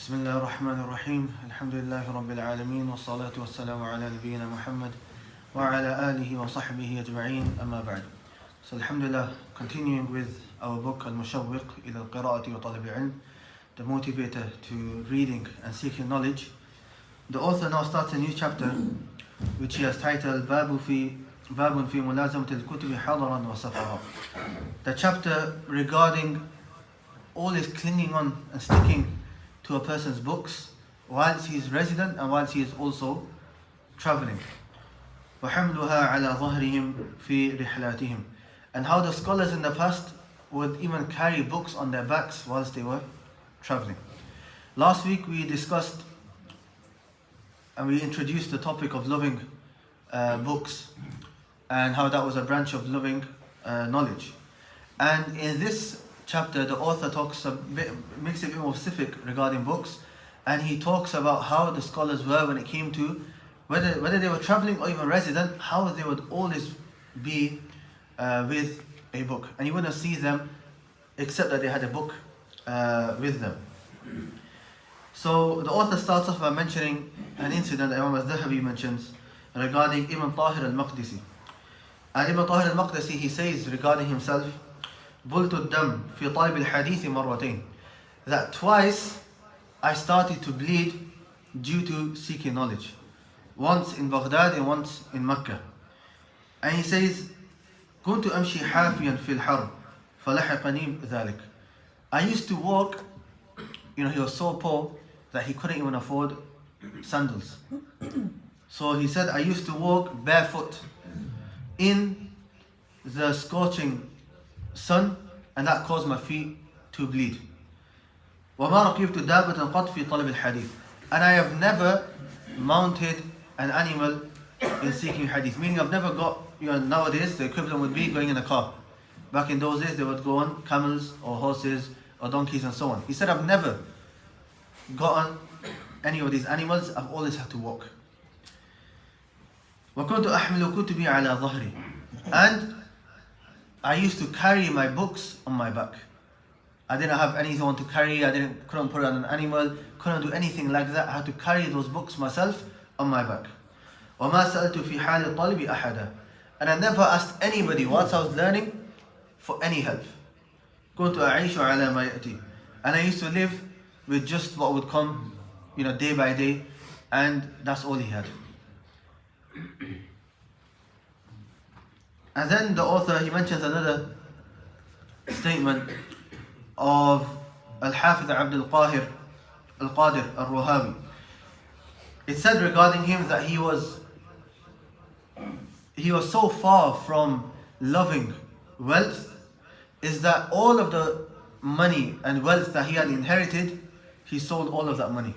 بسم الله الرحمن الرحيم الحمد لله رب العالمين والصلاة والسلام على نبينا محمد وعلى آله وصحبه أجمعين أما بعد. So alhamdulillah, continuing with our book Al-Mushawwiq ila al-Qira'ati wa Talab al-Ilm, the motivator to reading and seeking knowledge. The author now starts a new chapter which he has titled باب في ملازمة الكتب حضرا وسفرا. The chapter regarding always clinging on and sticking to a person's books whilst he is resident and whilst he is also traveling. وحملها على ظهرهم في رحلاتهم. And how the scholars in the past would even carry books on their backs whilst they were traveling. Last week we discussed and we introduced the topic of loving books and how that was a branch of loving knowledge. And in this chapter, the author makes it a bit more specific regarding books, and he talks about how the scholars were when it came to whether they were traveling or even resident, how they would always be with a book, and you wouldn't see them except that they had a book with them. So the author starts off by mentioning an incident that Imam al-Dhahabi mentions regarding Ibn Tahir al-Maqdisi. And Ibn Tahir al-Maqdisi, he says regarding himself, بلت الدم في طالب الحديث مرتين, that twice I started to bleed due to seeking knowledge, once in Baghdad and once in Mecca. And he says كنت أمشي حافيا في الحر فلحقني ذلك. I used to walk, he was so poor that he couldn't even afford sandals. So he said I used to walk barefoot in the scorching sun, and that caused my feet to bleed. وما ركبت دابة قط في طلب الحديث. And I have never mounted an animal in seeking hadith. Meaning I've never got, nowadays the equivalent would be going in a car. Back in those days they would go on camels or horses or donkeys and so on. He said I've never gotten any of these animals, I've always had to walk. وكنت أحمل كتبي على ظهري. And I used to carry my books on my back. I didn't have anyone to carry, couldn't put it on an animal, couldn't do anything like that. I had to carry those books myself on my back. وما سألت في حال الطلب أحدا. And I never asked anybody whilst I was learning for any help. كنت أعيش على ما يأتي. And I used to live with just what would come, day by day, and that's all he had. And then the author, he mentions another statement of Al-Hafidh Abdul Qadir Al-Ruhawi. It said regarding him that he was so far from loving wealth, is that all of the money and wealth that he had inherited, he sold all of that money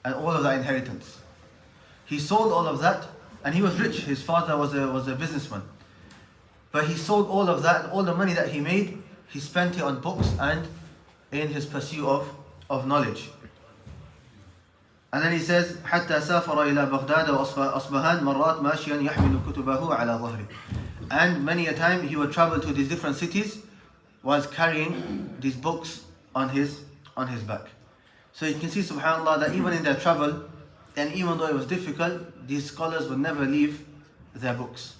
and all of that inheritance. He sold all of that, and he was rich. His father was a businessman. But he sold all of that, and all the money that he made, he spent it on books and in his pursuit of knowledge. And then he says, حتى سافر إلى بغداد وأصبهان مرات ماشيا يحمل كتبه على ظهره. And many a time he would travel to these different cities whilst carrying these books on his back. So you can see, subhanAllah, that even in their travel, and even though it was difficult, these scholars would never leave their books.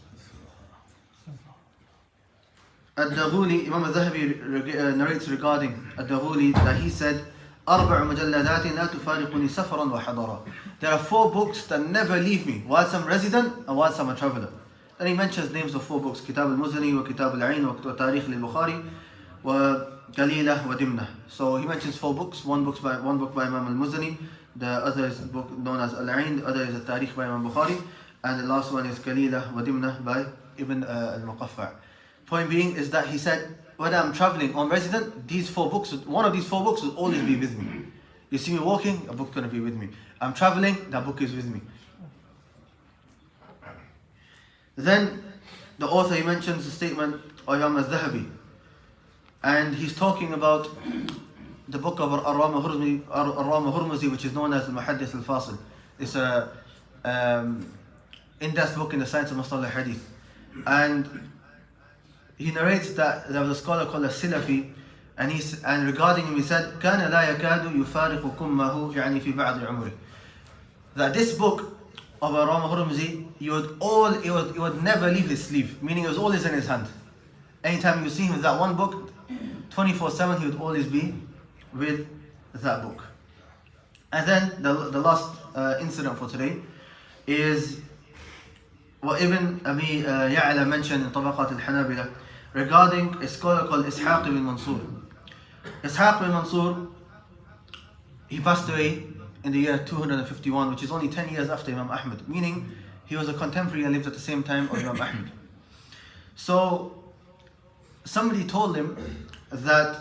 Al-Daghuli, Imam al-Dhahabi narrates regarding Al-Daghuli that he said, أربع مجلدات لا تفارقني سفرا وحضرا. There are 4 books that never leave me whilst I'm resident and whilst I'm a traveler. Then he mentions names of 4 books: كتاب المزني وكتاب العين وتاريخ للبخاري وقليلة ودمنة. So he mentions 4 books, one book by Imam al-Muzani, the other is a book known as Al-Ain, the other is a Tarikh by Imam Bukhari, and the last one is Qalila wa Dimna by Ibn al-Muqaffa'. Point being is that he said, whether I'm traveling or resident, these 4 books, one of these 4 books will always be with me. You see me walking, a book's going to be with me. I'm traveling, that book is with me. Then the author, he mentions the statement of Imam al-Dhahabi, and he's talking about the book of Ar-Rama Hurmuzi, which is known as Al-Muhaddith Al-Fasil. It's a in-depth book in the science of Mustalah Hadith. And he narrates that there was a scholar called As-Silafi, And regarding him he said, كان لا يكاد يفارق كمه يعني في بعض عمره. That this book of Rama Hurmuzi, it would never leave his sleeve, meaning it was always in his hand. Anytime you see him with that one book, 24/7 he would always be with that book. And then the last incident for today is what Ibn Abi Ya'la mentioned in Tabaqat al-Hanabila regarding a scholar called Ishaq ibn Mansur. Ishaq ibn Mansur, he passed away in the year 251, which is only 10 years after Imam Ahmad, meaning he was a contemporary and lived at the same time of Imam Ahmad. So somebody told him that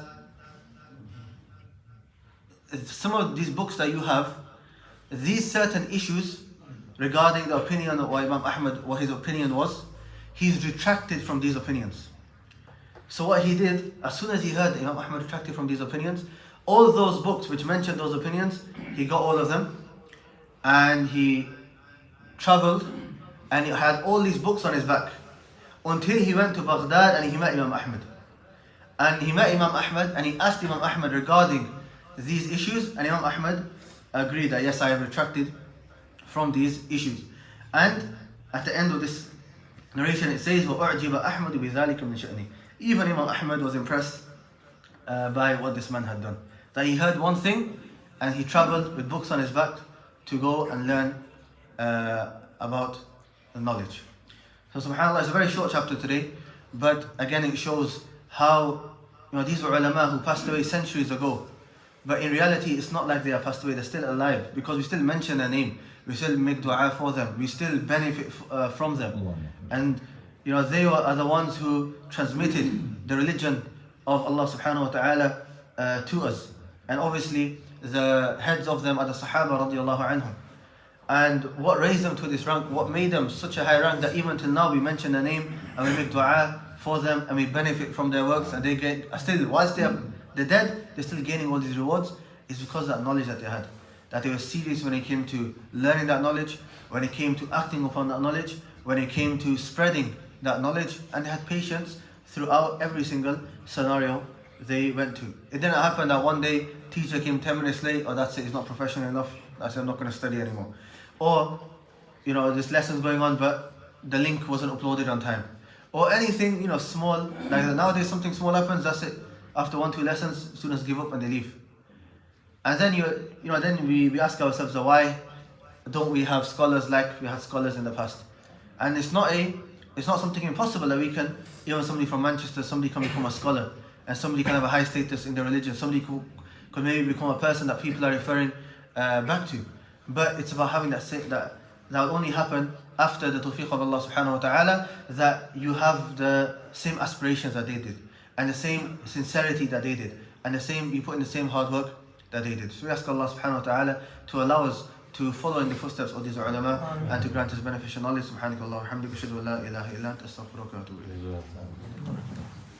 some of these books that you have, these certain issues regarding the opinion of Imam Ahmad, what his opinion was, he's retracted from these opinions. So what he did, as soon as he heard Imam Ahmad retracted from these opinions, all those books which mentioned those opinions, he got all of them, and he traveled, and he had all these books on his back, until he went to Baghdad and he met Imam Ahmad. And he met Imam Ahmad and he asked Imam Ahmad regarding these issues, and Imam Ahmad agreed that yes, I have retracted from these issues. And at the end of this narration it says, وَأُعْجِبَ أَحْمَدُ بِذَلِكَ مِنْ شَأْنِهِ. Even Imam Ahmad was impressed by what this man had done. That he heard one thing and he traveled with books on his back to go and learn about the knowledge. So subhanAllah, it's a very short chapter today, but again it shows how these were ulama who passed away centuries ago. But in reality it's not like they are passed away, they're still alive, because we still mention their name, we still make dua for them, we still benefit from them. And they are the ones who transmitted the religion of Allah subhanahu wa ta'ala to us. And obviously the heads of them are the Sahaba radiallahu anhum. And what raised them to this rank, what made them such a high rank that even till now we mention their name and we make dua for them and we benefit from their works, and they get still, whilst they're dead, they're still gaining all these rewards, is because of that knowledge that they had. That they were serious when it came to learning that knowledge, when it came to acting upon that knowledge, when it came to spreading that knowledge, and they had patience throughout every single scenario they went to. It didn't happen that one day teacher came 10 minutes late, or that's it, he's not professional enough, that's it, I'm not going to study anymore. Or this lesson's going on but the link wasn't uploaded on time. Or anything small, like nowadays something small happens, that's it. After 1-2 lessons, students give up and they leave. And then then we ask ourselves, why don't we have scholars like we had scholars in the past? And it's not something impossible that we can, even somebody from Manchester, somebody can become a scholar, and somebody can have a high status in their religion, somebody could maybe become a person that people are referring back to. But it's about having that will only happen after the tawfiq of Allah subhanahu wa ta'ala, that you have the same aspirations that they did, and the same sincerity that they did, and you put in the same hard work that they did. So we ask Allah subhanahu wa ta'ala to allow us to follow in the footsteps of these ulama and to grant us beneficial knowledge. Subhanakallah wa hamdika, ashhadu an la ilaha illa anta, astaghfiruka wa atubu ilayk.